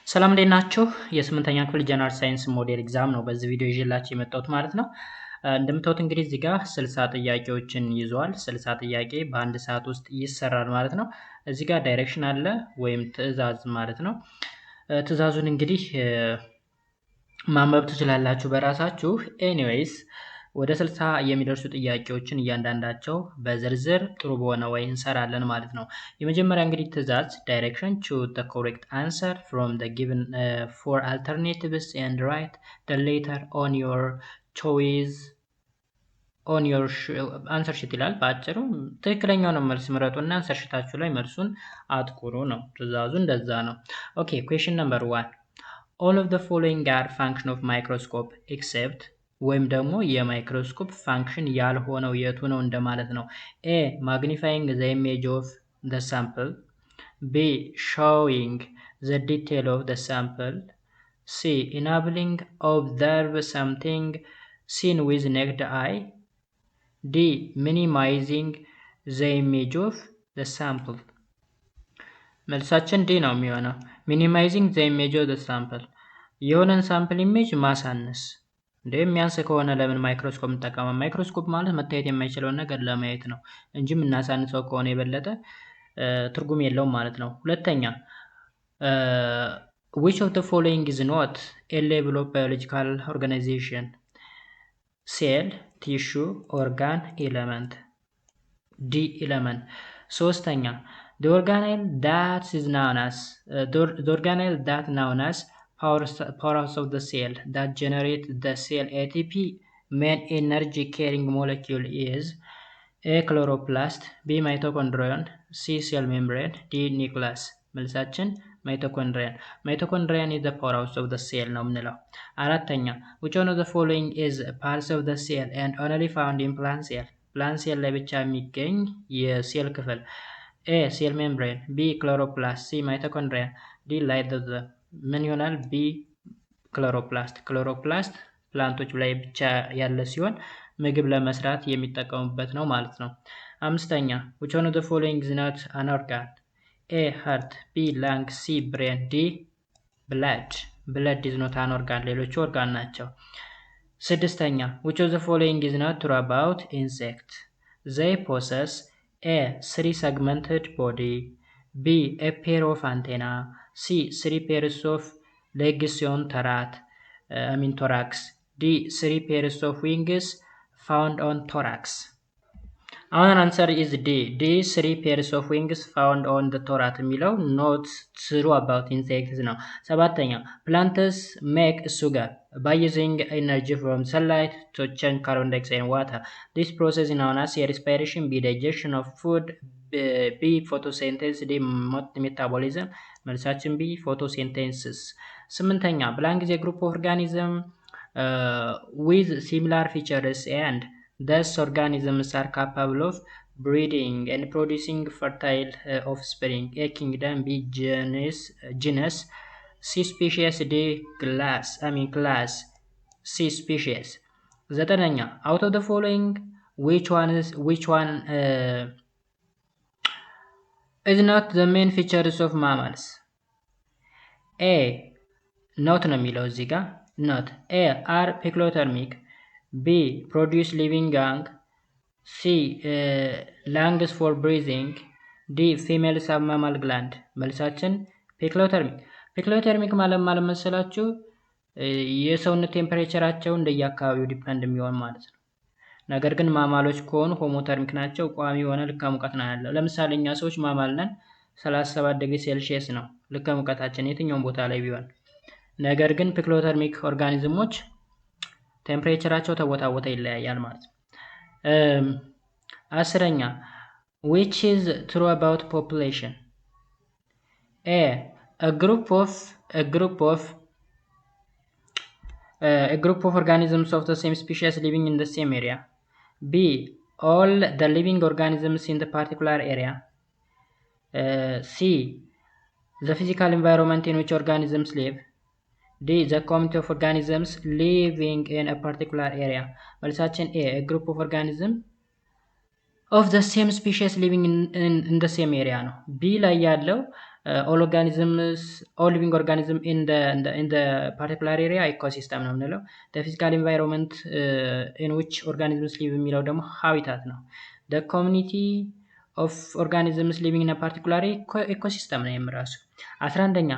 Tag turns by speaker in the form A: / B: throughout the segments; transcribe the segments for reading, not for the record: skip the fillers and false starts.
A: ሰላም እንዴት ናችሁ? የስምንተኛ ክፍል ጀነራል ሳይንስ ሞዴል ኤግዛም ነው በዚህ ቪዲዮ ይዤላችሁ የመጣሁት ማለት ነው። እንደምታዩት እንግዲህ እዚህ ጋር 60 ጥያቄዎችን ይዟል። 60 ጥያቄ በአንድ ሰዓት ውስጥ ይሰራል ማለት ነው። እዚህ ጋር ዳይሬክሽን አለ ወይም ትዕዛዝ ማለት ነው። ትዕዛዙን እንግዲህ ማንበብ ትችላላችሁ በራሳችሁ። ኤኒዌይስ ወደ 60 የሚደርሱ ጥያቄዎችን እያንዳንዳቸው በዝርዝር ጥሩ በሆነ ወይ እንሰራለን ማለት ነው። የመጀመሪያ እንግዲህ ትዕዛዝ ዳይሬክሽን choose the correct answer from the given four alternatives and write the letter on your choice on your answer sheet ይላል። በአጭሩ ትክክለኛውን መልስ ምረጡና አንሰር ሺታችሁ ላይ መልሱን አጥቁሩ ነው። ትዕዛዙ እንደዛ ነው። ኦኬ question number 1 all of the following are function of microscope except ወይም ደግሞ የማይክሮስኮፕ ፋንክሽን ያልሆነው የቱ ነው እንደማለት ነው። ኤ ማግኒፋይንግ ዘ ኢሜጅ ኦፍ ዘ ሳምፕል፣ ቢ ሾዊንግ ዘ ዲቴል ኦፍ ዘ ሳምፕል፣ ሲ ኢናብሊንግ ኦብዘርቭ ሳምቲንግ ሲን ዊዝ ኔክድ አይ፣ ዲ ሚኒማይዚንግ ዘ ኢሜጅ ኦፍ ዘ ሳምፕል። መልሳችን ዲ ነው የሚሆነው። ሚኒማይዚንግ ዘ ኢሜጅ ኦፍ ዘ ሳምፕል የሆነን ሳምፕል ኢሜጅ ማሳነስ። እንደ የሚያንስ ከሆነ ለምን ማይክሮስኮፕ እንጠቀማለን? ማይክሮስኮፕ ማለት መታየት የማይችለውን ነገር ለማየት ነው እንጂ የምናሳንሰው ከሆነ የበለጠ ትርጉም የለውም ማለት ነው። ሁለተኛ which of the following is not a level of biological organization? ሴል፣ ቲሹ፣ ኦርጋን፣ ኤለመንት። ዲ ኤለመንት። ሶስተኛ the organelle that is known as the organelle that known as powers of the cell that generate the cell ATP main energy carrying molecule is A chloroplast, B mitochondrion, C cell membrane, D nucleus። መልሳችን mitochondrion። mitochondrion is the powerhouse of the cell ነው የምንለው። አራተኛ which one of the following is parts of the cell and only found in plant cell? plant cell ላይ ብቻ የሚገኝ የሴል ክፍል ኤ ሴል ሜምብሬን፣ ቢ ክሎሮፕላስት፣ ሲ ማይቶኮንድሪያ፣ ዲ ላይዞዞም። ምን ይሆናል? ቢ ክሎሮፕላስት። ክሎሮፕላስት ፕላንቶች ላይ ብቻ ያለ ሲሆን ምግብ ለመስራት የሚጠቀሙበት ነው ማለት ነው። አምስተኛ which one of the following is not an organ? ኤ heart፣ ቢ lung፣ ሲ brain፣ ዲ blood። blood is not an organ፣ ሌሎቹ ኦርጋን ናቸው። ስድስተኛ which of the following is not true about insects? they possess A 3 segmented body, B a pair of antenna, C 3 pairs of legs on thorax, D 3 pairs of wings found on thorax. Our answer is D. D 3 pairs of wings found on the thorax የሚለው not true about insects ነው። ሰባተኛ plants make sugar by using energy from sunlight to change carbon dioxide and water. This process is known as respiration, B digestion of food, B photosynthesis, D metabolism። መልሳችን B photosynthesis። ስምንተኛ belong is a group of organism with similar features and thus organisms are capable of breeding and producing fertile offspring. A kingdom, B genus, C species, D class, C species. ዘጠነኛ out of the following which one is not the main features of mammals? A not ነው የሚለው እዚህ ጋር not. A are pectothermic, B produce living gang, C lungs for breathing, D female submammary gland። መልሳችን ፔክሎተርሚክ። ፔክሎተርሚክ ማለት መሰላችሁ የሰውነት ቴምፐሬቸራቸው እንደየአካባቢው ዲፔንድ የሚሆን ማለት ነው። ነገር ግን ማማሎች ከሆኑ ሆሞተርሚክ ናቸው። ቋሚ የሆነ ልክ ሙቀት ነው ያለው። ለምሳሌ እኛ ሰዎች ማማል ነን 37 ዲግሪ ሴልሺየስ ነው ልክ ሙቀታችን የትኛውም ቦታ ላይ ቢሆን። ነገር ግን ፔክሎተርሚክ ኦርጋኒዝሞች ቴምፕሬቸራቸው ተቦታ ቦታ ይለያያል ማለት ነው። አስረኛ which is true about population? A a group of organisms of the same species living in the same area, B all the living organisms in the particular area, C the physical environment in which organisms live, D the community of organisms living in a particular area። መልሳችን A a group of organisms of the same species living in the same area ነው። B ላይ ያለው all living organism in the particular area ecosystem ነው የምንለው። the physical environment in which organisms live የሚለው ደግሞ habitat ነው። the community of organisms living in a particular ecosystem ነው የምራሱ። 11ኛ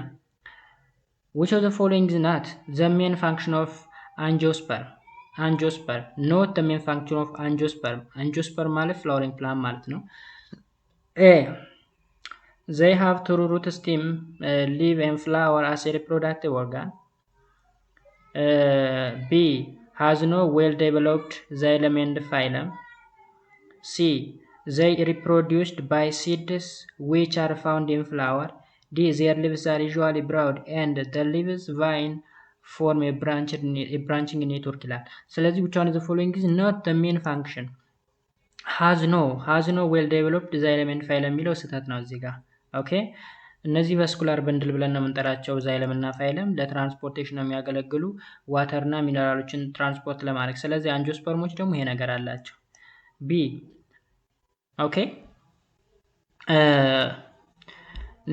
A: which of the following is not the main function of angiosperm? not the main function of angiosperm ማለት flowering plant ማለት ነው። a they have true root stem, leaf and flower as a reproductive organ. B has no well developed xylem and phylum. C they reproduced by seeds which are found in flower. D their leaves are usually broad and the leaves vine form a branching network ይላል። ስለዚህ which one of the following is not the main function? has no well developed xylem and phylum የሚለው ስህተት ነው እዚህ ጋር። ኦኬ እነዚህ ቫስኩላር በንድል ብለን ነው የምንጠራቸው። ዛይለም እና ፋይለም ለትራንስፖርቴሽን ነው የሚያገለግሉ ዋተር እና ሚነራሎችን ትራንስፖርት ለማድረግ። ስለዚህ አንጂኦስፐርሞች ደግሞ ይሄ ነገር አላቸው። ቢ ኦኬ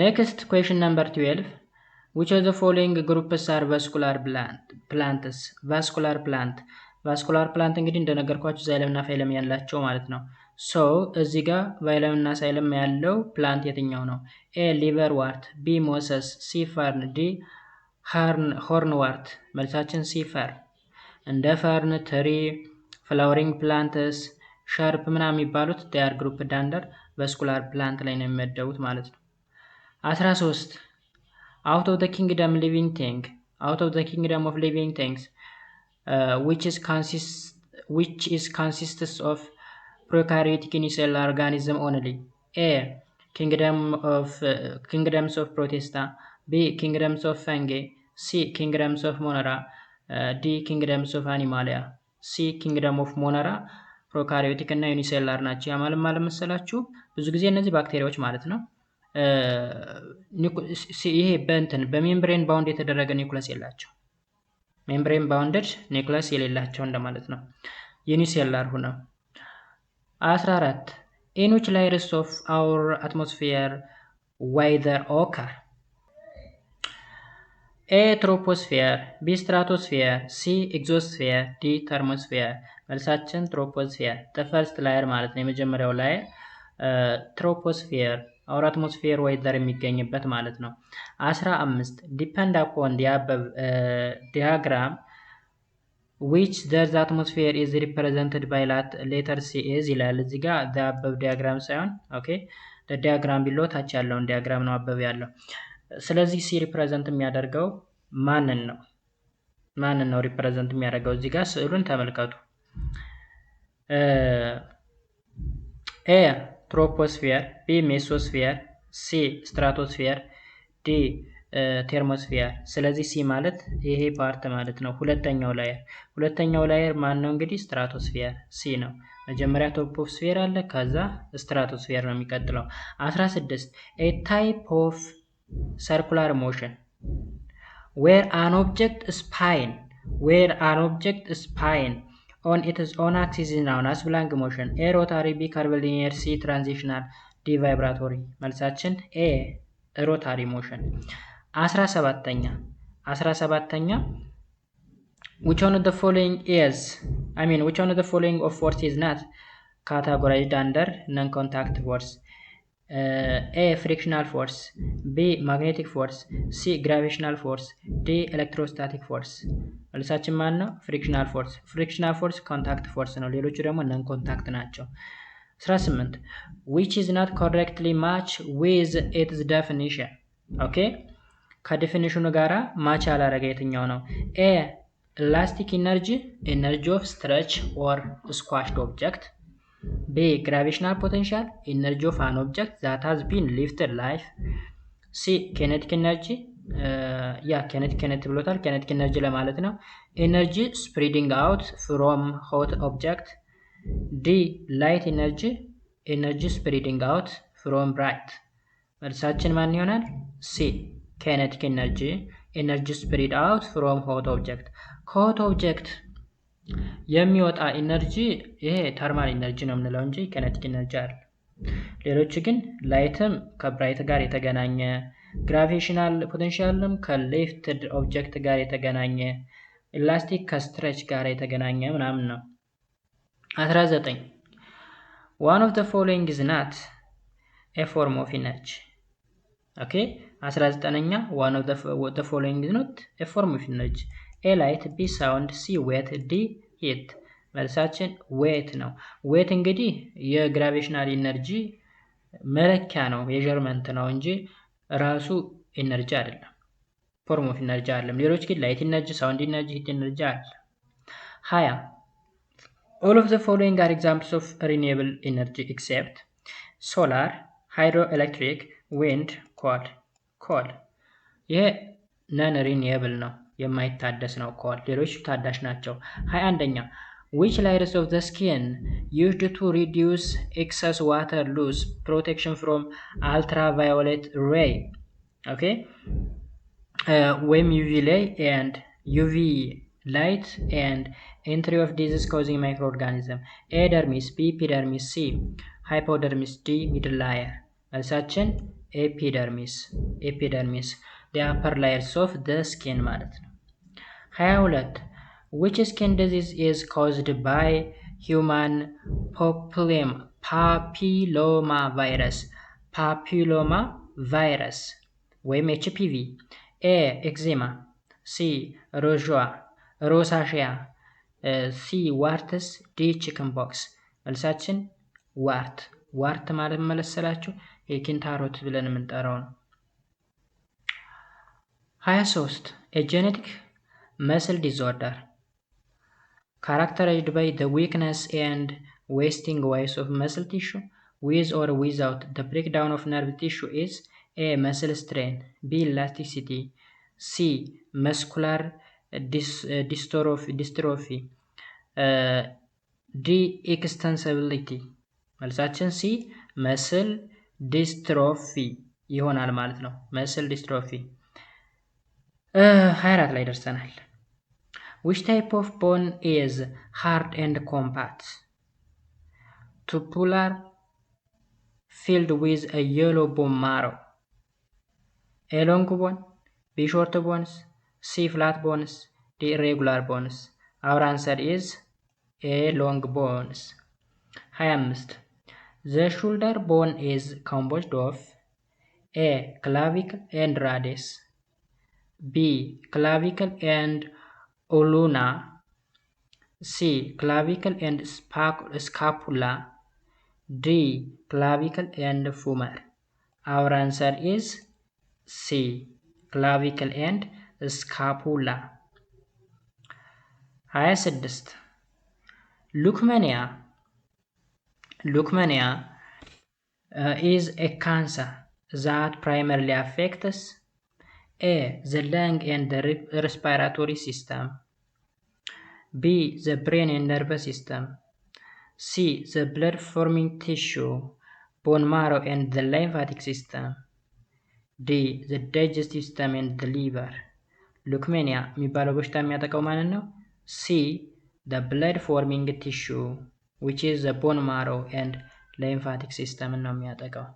A: ኔክስት ኩዌሽን ነምበር 12 which of the following groups are vascular plants? ቫስኩላር ፕላንት እንግዲህ እንደነገርኳችሁ ዛይለም እና ፋይለም ያላቸው ማለት ነው። ሶ እዚህ ጋር ቫይለም እና ሳይለም ያለው ፕላንት የትኛው ነው? ኤ ሊቨር ዋርት፣ ቢ ሞሰስ፣ ሲ ፈርን፣ ዲ ሆርን ዋርት። መልሳችን ሲ ፈርን። እንደ ፈርን፣ ትሪ፣ ፍላወሪንግ ፕላንትስ፣ ሸርፕ ምናምን የሚባሉት ዳያር ግሩፕ ዳንደር ቫስኩላር ፕላንት ላይ ነው የሚመደቡት ማለት ነው። 13 out of the kingdom of living things which consists of prokaryotic unicellular organism only. A kingdoms of protista, B kingdoms of fungi, C kingdoms of monera, D kingdoms of animalia. C kingdom of monera ፕሮካሪዮቲክ እና ዩኒሴላር ናቸው። ያ ማለት መሰላችሁ ብዙ ጊዜ እነዚህ ባክቴሪያዎች ማለት ነው ይሄ በሜምብሬን ባውንድ የተደረገ ኒውክለስ የላቸው። ሜምብሬን ባውንድድ ኒውክለስ የሌላቸው እንደማለት ነው። ዩኒሴላር ሆነው 14 in which layers of our atmosphere weather occur? A troposphere, B stratosphere, C exosphere, D thermosphere. መልሳችን ትሮፖስፌር the first layer ማለት ነው። የመጀመሪያው ላየር ትሮፖስፌር our atmosphere weather የሚገኝበት ማለት ነው። 15 depend upon the above diagram which the atmosphere is represented by letter C is ይላል። እዚህ ጋር the above diagram ሳይሆን ኦኬ the diagram below ታች ያለውን ዲያግራም ነው አበብ ያለው። ስለዚህ ሲ ሪፕሬዘንት የሚያደርገው ማንን ነው ሪፕሬዘንት የሚያደርገው? እዚህ ጋር ስዕሉን ተመልከቱ። ኤ ትሮፖስፌር፣ ቢ ሜሶስፌር፣ ሲ ስትራቶስፌር፣ ዲ ቴርሞስፌር። ስለዚህ ሲ ማለት ይሄ ፓርት ማለት ነው። ሁለተኛው ላየር ማን ነው እንግዲህ? ስትራቶስፌር ሲ ነው። መጀመሪያ ቶፖስፌር አለ፣ ከዛ ስትራቶስፌር ነው የሚቀጥለው። 16 ኤ ታይፕ ኦፍ circular motion where an object spin on its own axis is known as blank motion. A rotary, B curvilinear, C transitional, D vibratory. መልሳችን A rotary motion። 17ኛ which one of the following of force is not categorized under non-contact force? A frictional force, B magnetic force, C gravitational force, D electrostatic force. መልሳችን ማን ነው? ፍሪክሽናል ፎርስ ኮንታክት ፎርስ ነው። ሌሎቹ ደግሞ ነን ኮንታክት ናቸው። 18 which is not correctly match with its definition. ኦኬ ከዴፊኒሽኑ ጋራ ማች ያላረገ የትኛው ነው? A elastic energy of stretch or squashed object. B gravitational potential, energy of an object that has been lifted life. C kinetic energy, kinetic ብሎታል። kinetic energy ለማለት ነው። energy spreading out from hot object. D light energy spreading out from bright. መልሳችን ማን ይሆናል? C kinetic energy spread out from hot object. ከሆት ኦብጀክት የሚወጣ ኢነርጂ ይሄ ተርማል ኢነርጂ ነው የምንለው እንጂ ኬኔቲክ ኢነርጂ አይደለም። ሌሎች ግን ላይትም ከብራይት ጋር የተገናኘ ግራቪቴሽናል ፖቴንሻልም ከሊፍትድ ኦብጀክት ጋር የተገናኘ፣ ኢላስቲክ ከስትሬች ጋር የተገናኘ ምናምን ነው። 19 one of the following is not a form of energy. ኦኬ 19ኛ one of the following is not a form of energy. A light, B sound, C weight, D heat. መልሳችን ዌት ነው። ዌት እንግዲህ የግራቪቴሽናል ኢነርጂ መለኪያ ነው፣ ሜዠርመንት ነው እንጂ ራሱ ኢነርጂ አይደለም። ፎርም ኦፍ ኢነርጂ አይደለም። ሌሎች ግን ላይት ኢነርጂ፣ ሳውንድ ኢነርጂ፣ ሂት ኢነርጂ አለ። 20 all of the following are examples of renewable energy except solar, hydroelectric, wind, coal. ይሄ ነን ሪኒየብል ነው፣ የማይታደስ ነው። ኮል ሌሎች ታዳሽ ናቸው። 21ኛ which layers of the skin used to reduce excess water loss protection from ultraviolet ray. Okay, ወይም UV light and entry of disease causing microorganism. A dermis, B epidermis, C hypodermis, D middle layer. መልሳችን ኤፒደርሚስ the upper layers of the skin ማለት ነው። 22 which skin disease is caused by human papilloma virus ወይም HPV? A eczema, C rosacea, C warts, D chickenpox. መልሳችን ዋርት ማለት መለሰላችሁ የኪንታሮት ብለን የምንጠራው ነው። 23 a genetic muscle disorder characterized by the weakness and wasting away of muscle tissue with or without the breakdown of nerve tissue is A muscle strain, B elasticity, C muscular dystrophy, D extensibility. መልሳችን C መስል ዲስትሮፊ ይሆናል ማለት ነው። መስል ዲስትሮፊ 24 ላይ ደርሰናል። which type of bone is hard and compact? tubular, filled with a yellow bone marrow. A long bone, B short bones, C flat bones, D irregular bones. Our answer is A long bones. 25 the shoulder bone is composed of A clavicle and radius, B clavicle and ulna, C clavicle and scapula, D clavicle and femur. Our answer is C clavicle and scapula. 26 leukemia is a cancer that primarily affects A the lung and the respiratory system, B the brain and nervous system, C the blood forming tissue, bone marrow and the lymphatic system, D the digestive system and the liver. ሉክሜኒያ የሚባለው በሽታ የሚያጠቃው ማለት ነው። C the blood forming tissue which is the bone marrow and lymphatic system ነው የሚያጠቃው።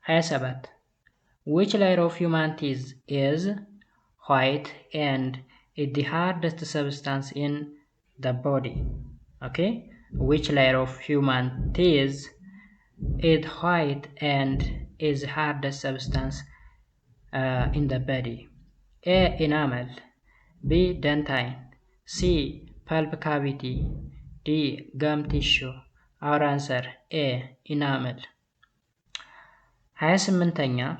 A: 27 which layer of human teeth is white and is the hardest substance in the body? Okay, which layer of human teeth is white and is the hardest substance in the body? A enamel, B dentine, C pulp cavity, D gum tissue. Our answer A enamel. 28ኛ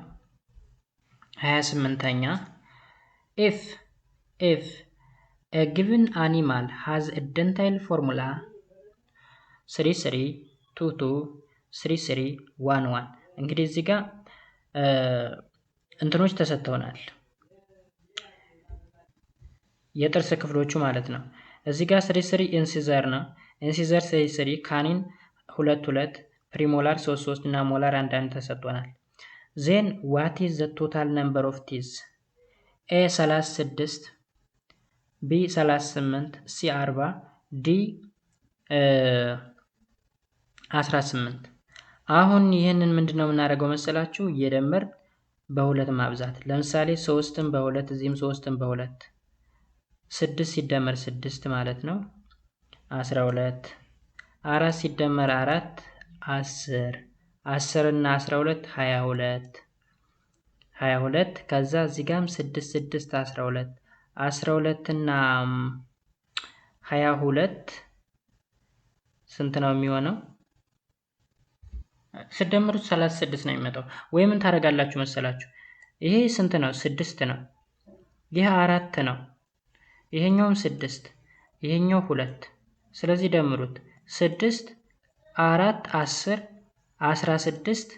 A: if a given animal has a dentile formula 33223311 እንግዲህ እዚህ ጋር እንትኖች ተሰጥተውናል፣ የጥርስ ክፍሎቹ ማለት ነው። እዚህ ጋር 33 ኢንሲዘር ነው። ኢንሲዘር 33 ካኒን 22 ፕሪሞላር 33 እና ሞላር 1 ተሰጥቶናል። ዜን ዋት ኢዝ ዘ ቶታል ነምበር ኦፍ ቲዝ? ኤ 36፣ ቢ 38፣ ሲ 40፣ ዲ 18። አሁን ይህንን ምንድነው የምናደርገው መሰላችሁ? እየደመር በሁለት ማብዛት። ለምሳሌ 3ን በ2 እዚህም 3ን በ2 6 ሲደመር 6 ማለት ነው 12 4 ሲደመር 4 10 10 እና 12 22 ከዛ እዚህ ጋርም 6 6 12 12 እና 22 ስንት ነው የሚሆነው? ስደምሩት 36 ነው የሚመጣው። ወይ ምን ታደርጋላችሁ መሰላችሁ? ይሄ ስንት ነው? 6 ነው። ይሄ 4 ነው። ይሄኛውም 6፣ ይሄኛው 2። ስለዚህ ደምሩት 6 4 10 16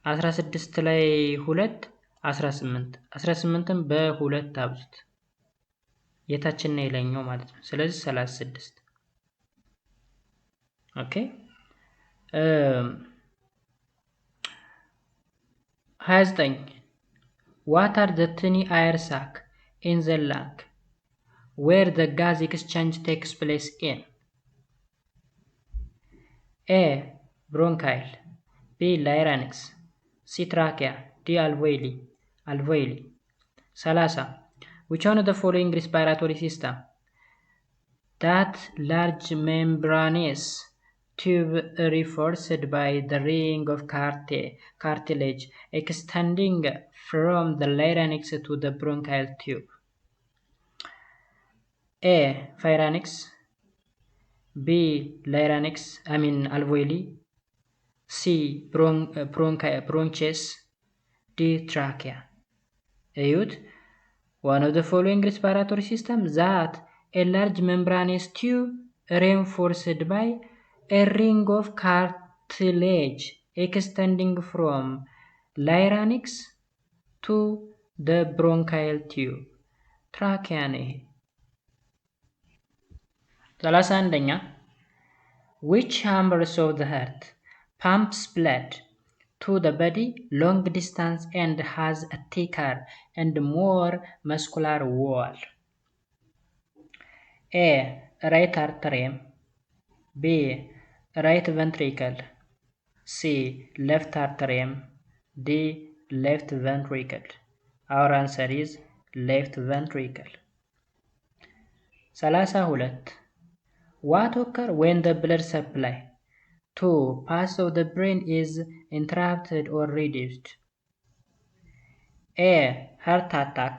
A: 16 ላይ 2 18 18ን በ2 አብዙት። የታችና የላይኛው ማለት ነው። ስለዚህ 36 ኦኬ 29 What are the tiny air sac in the lung where the gas exchange takes place in? A. Bronchial, B. Larynx, C. Trachea, D. Alveoli. 30 Which one of the following respiratory system? That large membranous tube reinforced by the ring of cartilage extending from the larynx to the bronchial tube. A. Pharynx, B. alveoli, C. bronchus, D. trachea. እዩት one of the following respiratory system that a large membranous tube reinforced by a ring of cartilage extending from larynx to the bronchial tube. trachea ነው። 31ኛ Which members of the heart pumps blood to the body long distance and has a thicker and more muscular wall? A. Right atrium, B. Right ventricle, C. Left atrium, D. Left ventricle. Our answer is left ventricle. 32 What occurs when the blood supply to parts of the brain is interrupted or reduced? A. Heart attack,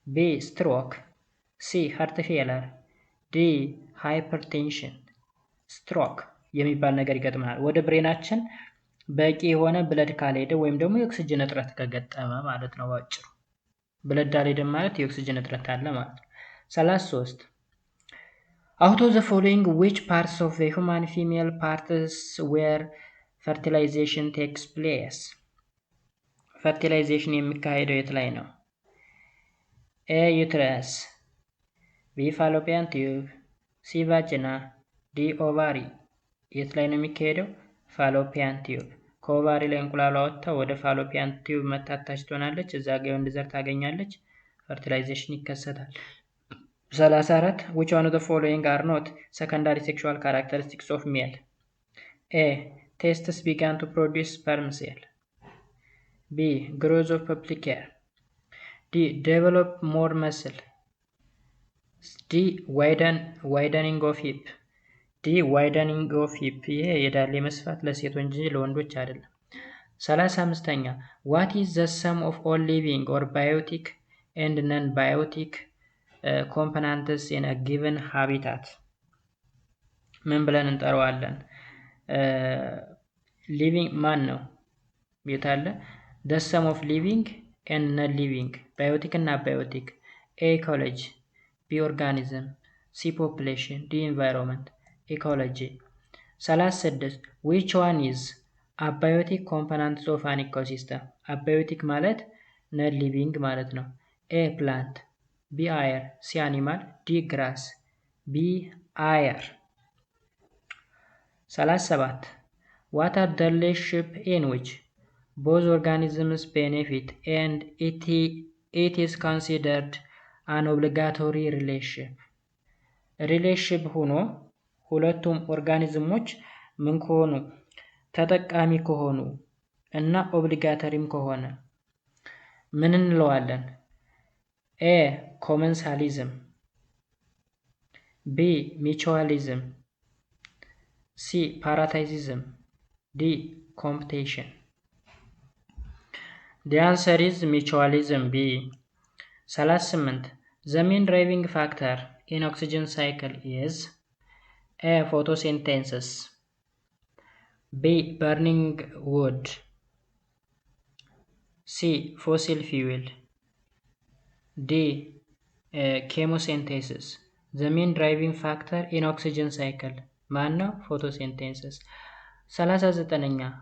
A: B. Stroke, C. Heart failure, D. Hypertension. Stroke የሚባል ነገር ይገጥማል ወደ ብሬናችን በቂ የሆነ ብለድ ካልሄደ ወይም ደግሞ የኦክሲጅን እጥረት ከገጠመ ማለት ነው። ባጭሩ ብለድ አልሄደም ማለት የኦክሲጅን እጥረት አለ ማለት ነው። 33 Out of the following, which parts of the human female parts where fertilization takes place? fertilization የሚካሄደው የት ላይ ነው? A. uterus, B. fallopian tube, C. vagina, D. ovary. የት ላይ ነው የሚካሄደው? fallopian tube። ከኦቫሪ ላይ እንቁላሏ ወጥታ ወደ fallopian tube መታታች ትሆናለች። እዛ ጋር የወንድ ዘር ታገኛለች። fertilization ይከሰታል። 34 Which one of the following are not secondary sexual characteristics of male? A. Testes began to produce sperm cell, B. Growth of pubic hair, D. Develop more muscle, D. Widening of hip, D. Widening of hip. ይሄ የዳሌ መስፋት ለሴቶች እንጂ ለወንዶች አይደለም። 35ኛ What is the sum of all living or biotic and non-biotic components in a given habitat? ምን ብለን እንጠራዋለን? ሊቪንግ ማን ነው? የት አለ? the sum of living and non-living biotic እና abiotic. A. ecology, B. organism, C. population, D. environment. ecology. 36 Which one is abiotic components of an ecosystem? abiotic ማለት non-living ማለት ነው። A. plant, B. air, C. animal, D. grass, B. air. 37 What are the relationships in which both organisms benefit and it is considered an obligatory relationship? ሪሌሽንሺፕ ሆኖ ሁለቱም ኦርጋኒዝሞች ምን ከሆኑ ተጠቃሚ ከሆኑ እና ኦብሊጋተሪም ከሆነ ምን እንለዋለን? ኤ ኮመንሳሊዝም፣ ቢ ሚቹዋሊዝም፣ ሲ ፓራታይዚዝም፣ ዲ ኮምፕቴሽን። The answer is mutualism B. 38. The main driving factor in oxygen cycle is A. Photosynthesis, B. Burning wood, C. Fossil fuel, D. Chemosynthesis. The main driving factor in oxygen cycle ማን ነው? Photosynthesis. 39.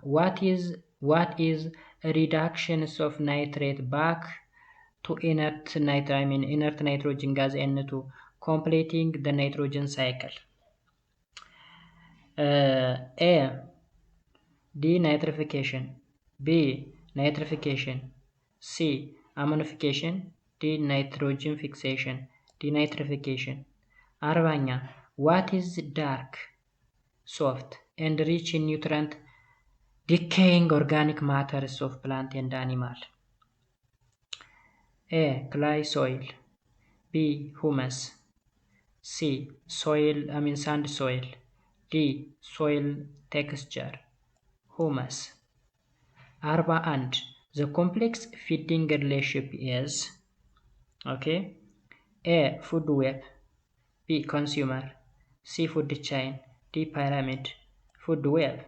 A: What is reductions of nitrate back to inert nitrogen gas N2 completing the nitrogen cycle? A. Denitrification, B. Nitrification, C. Ammonification, D. Nitrogen fixation. Denitrification. 40. What is dark, soft and rich in nutrient decaying organic matters of plant and animal? A. Clay soil, B. Humus, C. sand soil, D. Soil texture. Humus. 41. The complex feeding relationship is A. Food web, B. Consumer, C. Food chain, D. Pyramid. Food web.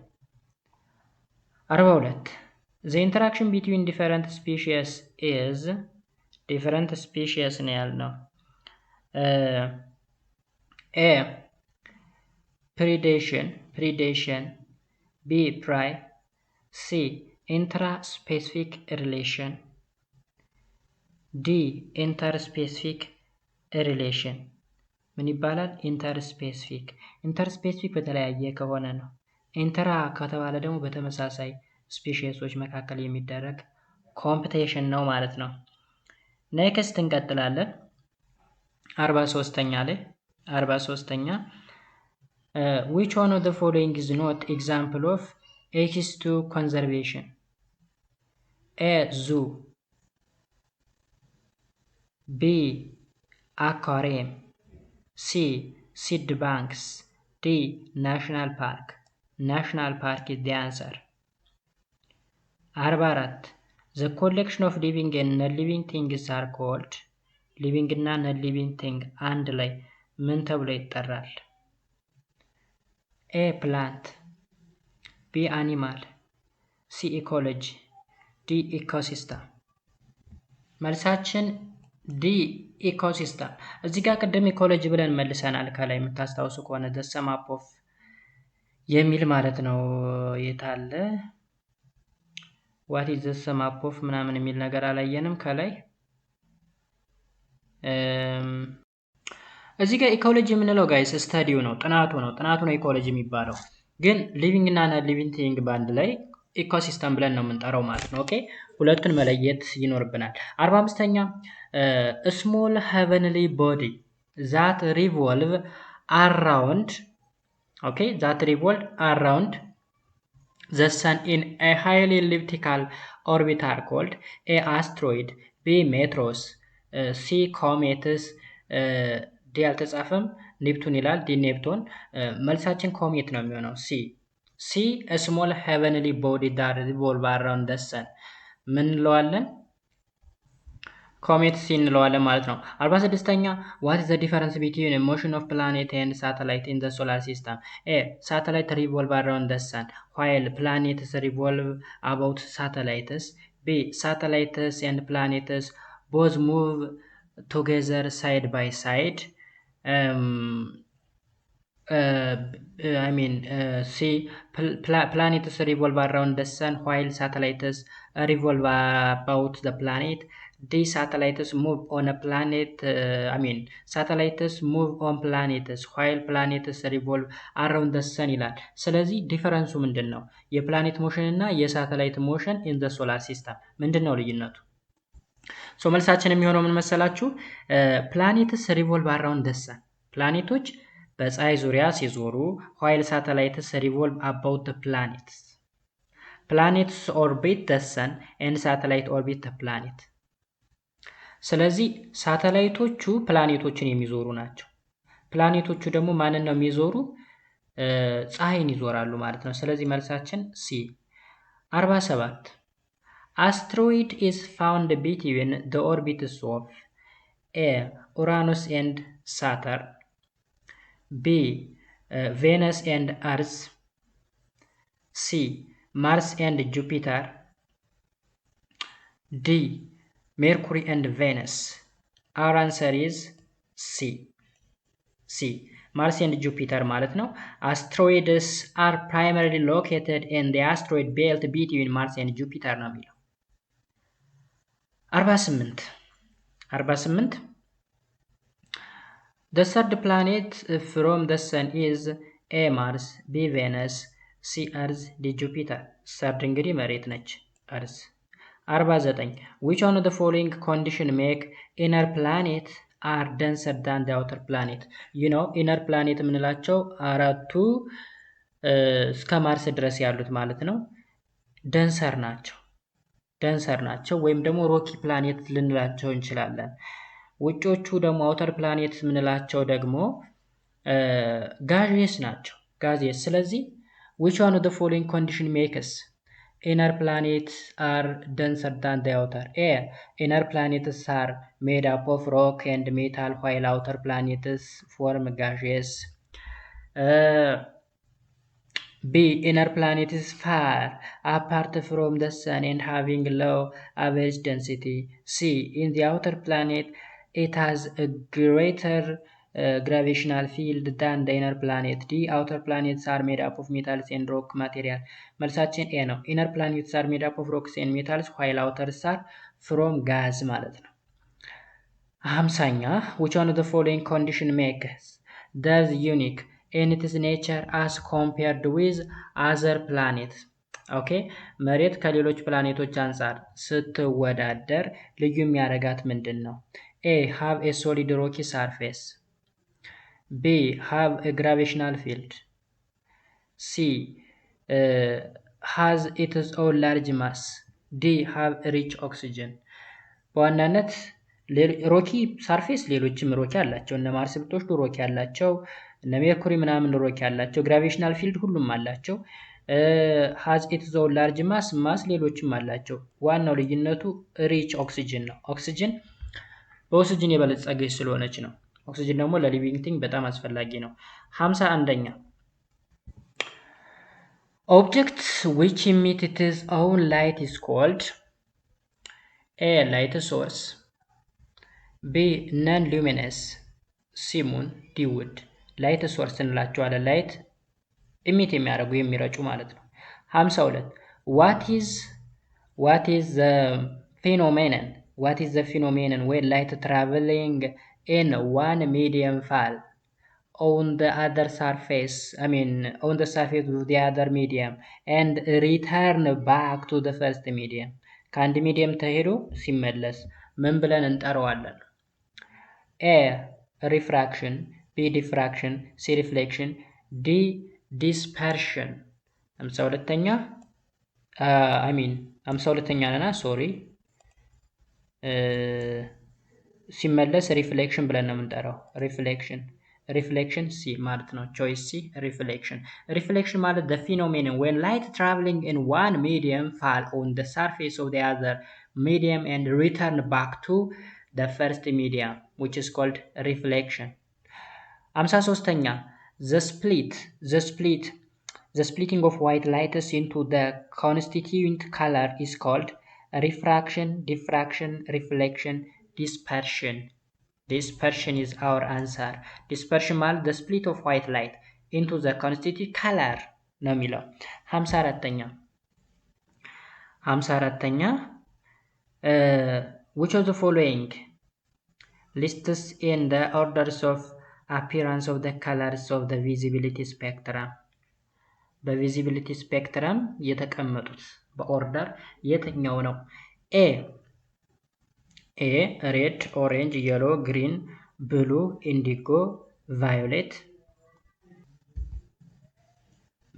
A: 42. The interaction between different species is different species ነው ያልነው። A. predation, B. prey, C. intraspecific relation, D. interspecific relation. ምን ይባላል? ኢንተርስፔሲፊክ በተለያየ ከሆነ ነው። ኢንትራ ከተባለ ደግሞ በተመሳሳይ ስፔሺሶች መካከል የሚደረግ ኮምፒቲሽን ነው ማለት ነው። ኔክስት እንቀጥላለን። 43ኛ ላይ 43ኛ which one of the following is not example of H2 conservation? A. Zoo, B. aquarium, C. seed banks, D. national park. National park is the answer. 44. The collection of living and non-living things are called living እና non-living thing አንድ ላይ ምን ተብሎ ይጠራል? A. plant, B. animal, C. ecology, D. ecosystem. መልሳችን ዲ ኢኮሲስተም። እዚህ ጋር ቅድም ኢኮሎጂ ብለን መልሰናል። ከላይ የምታስታውሱ ከሆነ the sum of የሚል ማለት ነው። የታለ what is the sum of ምናምን የሚል ነገር አላየንም ከላይ። እዚህ ጋር ኢኮሎጂ የምንለው ጋይስ ስተዲው ነው፣ ጥናቱ ነው ኢኮሎጂ የሚባለው። ግን ሊቪንግ እና ናን ሊቪንግ ቲንግ ባንድ ላይ ኢኮሲስተም ብለን ነው የምንጠራው ማለት ነው። ኦኬ ሁለቱን መለየት ይኖርብናል። 45ኛ ስሞል ሄቨንሊ ቦዲ ዛት ሪቮልቭ አራውንድ the sun in a highly elliptical orbit are called A. asteroid, B. meteors, C. comets, D አልተጻፈም ኔፕቱን ይላል። ዲ ኔፕቱን። መልሳችን ኮሜት ነው የሚሆነው። ሲ ስሞል ሄቨንሊ ቦዲ ዳት ሪቮልቭ አራውንድ ዘ ሰን ምን እንለዋለን? ኮሜት ሲ እንለዋለን ማለት ነው። 46ኛ ዋት ኢዝ ዘ ዲፈረንስ ቢትዊን ሞሽን ኦፍ ፕላኔት ኤንድ ሳተላይት ኢን ዘ ሶላር ሲስተም? ኤ ሳተላይት ሪቮልቭ አራውንድ ዘ ሰን ዋይል ፕላኔትስ ሪቮልቭ አባውት ሳተላይትስ። ቢ ሳተላይትስ ኤንድ ፕላኔትስ ቦዝ ሙቭ ቱጌዘር ሳይድ ባይ ሳይድ። see planets revolve around the sun while satellites revolve about the planet. These satellites move on a planet satellites move on planets while planets revolve around the sun ይላል። ስለዚህ ዲፈረንሱ ምንድን ነው? የፕላኔት ሞሽን እና የሳተላይት ሞሽን ኢን ዘ ሶላር ሲስተም ምንድን ነው ልዩነቱ? ሶ መልሳችን የሚሆነው ምን መሰላችሁ? ፕላኔትስ ሪቮልቭ አራውንድ ዘ ሰን ፕላኔቶች በፀሐይ ዙሪያ ሲዞሩ while satellites revolve about the planets planets orbit the sun and satellite orbit the planet። ስለዚህ ሳተላይቶቹ ፕላኔቶችን የሚዞሩ ናቸው። ፕላኔቶቹ ደግሞ ማንን ነው የሚዞሩ? ፀሐይን ይዞራሉ ማለት ነው። ስለዚህ መልሳችን ሲ። 47 asteroid is found between the orbits of A. Uranus and Saturn, B. Venus and Earth, C. Mars and Jupiter, D. Mercury and Venus. Our answer is C. Mars and Jupiter ማለት ነው። Asteroids are primarily located in the asteroid belt between Mars and Jupiter ነው የሚለው። 48 The third planet from the sun is A. Mars, B. Venus, C. Earth, D. Jupiter. third እንግዲህ መሬት ነች Earth። 49 Which one of the following condition make inner planet are denser than the outer planet? you know inner planet የምንላቸው አራቱ እስከ ማርስ ድረስ ያሉት ማለት ነው ደንሰር ናቸው ወይም ደግሞ ሮኪ ፕላኔት ልንላቸው እንችላለን። ውጮቹ ደግሞ አውተር ፕላኔት የምንላቸው ደግሞ ጋዥየስ ናቸው ጋዝየስ። ስለዚህ which one of the following condition makes inner planets are denser than the outer? A. Inner planets are made up of rock and metal while outer planets form gases. B. Inner planet is far apart from the sun and having low average density. C. In the outer planet, it has a greater gravitational field than the inner planet. D. Outer planets are made up of metals and rock material. መልሳችን A ነው። Inner planets are made up of rocks and metals while outers are from gas ማለት ነው። 50ኛ which one of the following condition makes the Earth unique in its nature as compared with other planets? ኦኬ መሬት ከሌሎች ፕላኔቶች አንጻር ስትወዳደር ልዩ የሚያደርጋት ምንድን ነው? A. Have a solid rocky surface. B. Have a gravitational field. C. Has its own large mass. D. Have rich oxygen. በዋናነት ሮኪ ሳርፌስ ሌሎችም ሮኪ አላቸው። እነ ማርስ ብትወስዱ ሮኪ አላቸው። እነ ሜርኩሪ ምናምን ሮኪ አላቸው። ግራቪቴሽናል ፊልድ ሁሉም አላቸው። has its own large mass ሌሎችም አላቸው። ዋናው ልዩነቱ ሪች ኦክሲጅን ነው። ኦክሲጅን በኦክሲጅን የበለጸገች ስለሆነች ነው። ኦክሲጅን ደግሞ ለሊቪንግ ቲንግ በጣም አስፈላጊ ነው። 51ኛ object which emit its own light is called A. light source, B. non-luminous, C. moon, D. wood. ላይት ሶርስ እንላቸዋለን። ላይት ኢሚት የሚያደርጉ የሚረጩ ማለት ነው። 52 what is the phenomenon when light traveling in one medium fall on the surface of the other medium and return back to the first medium? ከአንድ ሚዲየም ተሄዶ ሲመለስ ምን ብለን እንጠራዋለን? A. refraction, B. diffraction, C. reflection, D. dispersion። 52ኛ ነና ሶሪ ሲመለስ ሪፍሌክሽን ብለን ነው የምንጠራው። ሪፍሌክሽን ሲ ማለት ነው። ቾይስ ሲ ሪፍሌክሽን ማለት the phenomenon when light traveling in one medium fall on the surface of the other medium and return back to the first medium which is called reflection. 53ኛ the splitting of white lights into the constituent color is called refraction, diffraction, reflection, dispersion. Dispersion is our answer. Dispersion ማለት the split of white light into the constituent color ነው የሚለው። 54ኛ which of the following lists in the orders of appearance of the colors of the visibility spectrum? በቪዚቢሊቲ ስፔክትረም የተቀመጡት በኦርደር የትኛው ነው? ኤ ሬድ፣ ኦሬንጅ፣ የሎ፣ ግሪን፣ ብሉ፣ ኢንዲጎ፣ ቫዮሌት።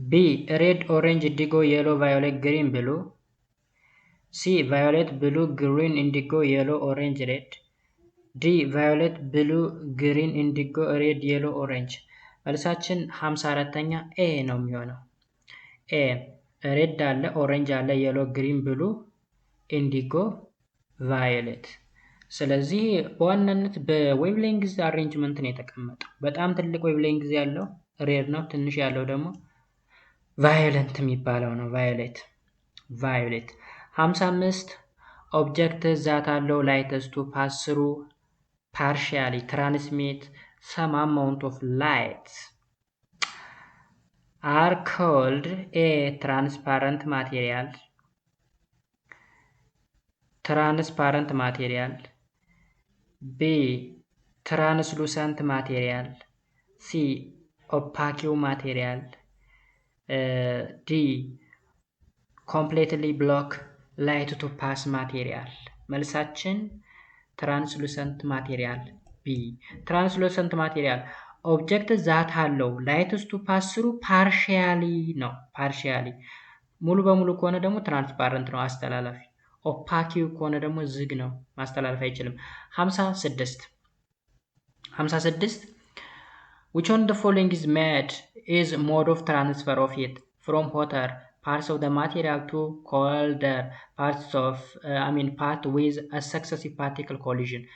A: ቢ ሬድ ኦሬንጅ ኢንዲጎ የሎ ቫዮሌት ግሪን ብሉ። ሲ ቫዮሌት ብሉ ግሪን ኢንዲጎ የሎ ኦሬንጅ ሬድ። ዲ ቫዮሌት ብሉ ግሪን ኢንዲጎ ሬድ የሎ ኦሬንጅ። መልሳችን 54ኛ ኤ ነው የሚሆነው። ኤ ሬድ አለ፣ ኦሬንጅ አለ፣ የሎ ግሪን ብሉ ኢንዲጎ ቫዮሌት። ስለዚህ በዋናነት በዌቭሌንግዝ አሬንጅመንት ነው የተቀመጠው። በጣም ትልቅ ዌቭሌንግዝ ያለው ሬድ ነው፣ ትንሽ ያለው ደግሞ ቫዮለንት የሚባለው ነው ቫዮሌት። 55 ኦብጀክት ዛት አለው ላይትስ ቱ ፓስ ስሩ ፓርሻሊ ትራንስሚት some amount of light are called a transparent material, B translucent material, C opaque material, D completely block light to pass material። መልሳችን ትራንስሉሰንት ማቴሪያል ቢ። ትራንስሉሰንት ማቴሪያል ኦብጀክት ዛት አለው ላይትስ ቱ ፓስ ስሩ ፓርሺያሊ ነው። ፓርሺያሊ ሙሉ በሙሉ ከሆነ ደግሞ ትራንስፓረንት ነው አስተላላፊ። ኦፓኪው ከሆነ ደግሞ ዝግ ነው ማስተላለፍ አይችልም። 56 which one the following is made is mode of transfer of heat from hotter parts of the material to colder parts of part with a successive particle collision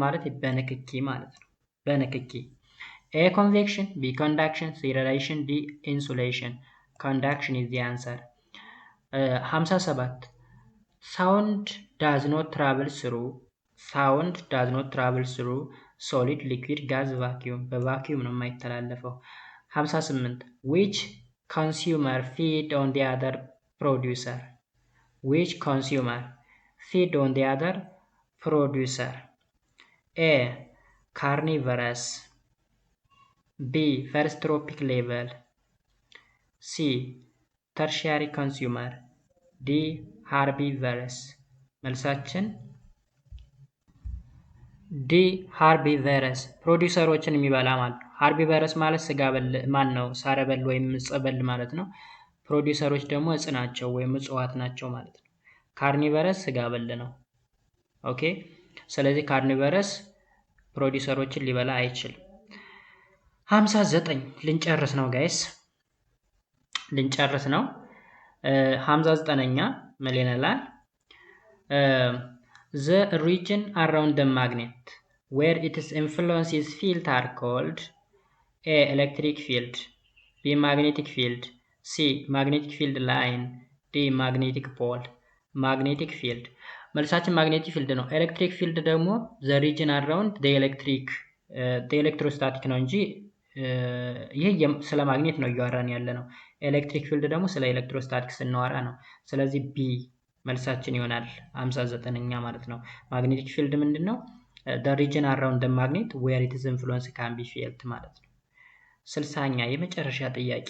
A: ማለት በንክኪ ማለት ነው። በንክኪ A convection, B conduction, C radiation, D insulation. Conduction is the answer. 57 sound does not travel through solid, liquid, gas, vacuum. በቫኪዩም ነው የማይተላለፈው። 58 which consumer feed on the other producer? A carnivorous, B first tropic level, C tertiary consumer, D herbivorous። መልሳችን ዲ ሃርቢቨረስ ፕሮዲውሰሮችን የሚበላ ማለት ነው። ሃርቢቨረስ ማለት ስጋ በል ሳረ በል ወይም እጽ በል ማለት ነው። ፕሮዲውሰሮች ደግሞ እጽ ናቸው ወይም እጽዋት ናቸው ማለት ነው። ካርኒቨረስ ስጋ በል ነው። ኦኬ፣ ስለዚህ ካርኒቨረስ ፕሮዲውሰሮችን ሊበላ አይችልም። 59 ልንጨርስ ነው ጋይስ፣ ልንጨርስ ነው። 59ኛ ምን ይላል? The region around the magnet where its influence is felt are called A electric field, B magnetic field, C magnetic field line, D magnetic pole። magnetic field መልሳችን magnetic field ነው። ኤሌክትሪክ ፊልድ ደግሞ the region around the ኤሌክትሮስታቲክ ነው እንጂ ይሄ ስለ ማግኔት ነው እያወራን ያለ ነው። ኤሌክትሪክ ፊልድ ደግሞ ስለ ኤሌክትሮስታቲክ ስናወራ ነው። ስለዚህ ቢ መልሳችን ይሆናል 59ኛ ማለት ነው። ማግኔቲክ ፊልድ ምንድን ነው? the region around the magnet where its influence can be felt ማለት ነው። 60ኛ የመጨረሻ ጥያቄ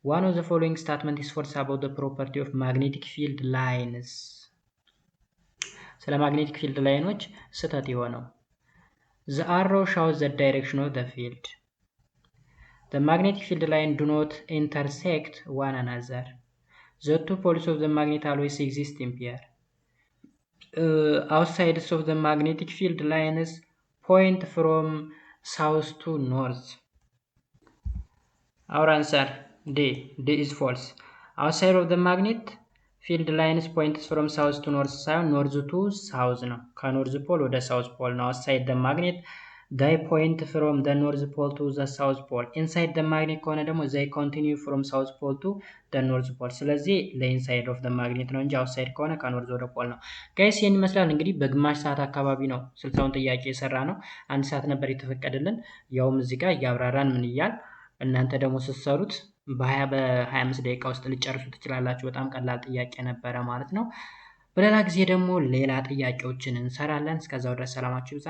A: one of the following statement is false about the property of magnetic field lines። ስለ ማግኔቲክ ፊልድ ላይኖች ስህተት የሆነው the arrow shows the direction of the field, the magnetic field line do not intersect one another, the two poles of the magnet always exist in pair, outsides of the magnetic field lines point from south to north. Our answer D is false. Outside of the magnet field lines points from south to north ሳይሆን north to south ነው። ከኖርዝ ፖል ወደ ሳውዝ ፖል ነው። outside the magnet they point from the north pole to the south pole. inside the magnet ከሆነ ደግሞ they continue from south pole to the north pole። ስለዚህ ለኢንሳይድ ኦፍ the magnet ነው እንጂ outside ከሆነ ከኖርዝ ወደ ፖል ነው። ጋይስ ይህን ይመስላል እንግዲህ በግማሽ ሰዓት አካባቢ ነው 60ውን ጥያቄ የሰራ ነው። 1 ሰዓት ነበር የተፈቀደልን። ያውም እዚህ ጋር እያብራራን ምን እያል እናንተ ደግሞ ስትሰሩት በ25 ደቂቃ ውስጥ ልጨርሱ ትችላላችሁ። በጣም ቀላል ጥያቄ ነበረ ማለት ነው። በሌላ ጊዜ ደግሞ ሌላ ጥያቄዎችን እንሰራለን። እስከዛው ድረስ ሰላማችሁ ይብዛ።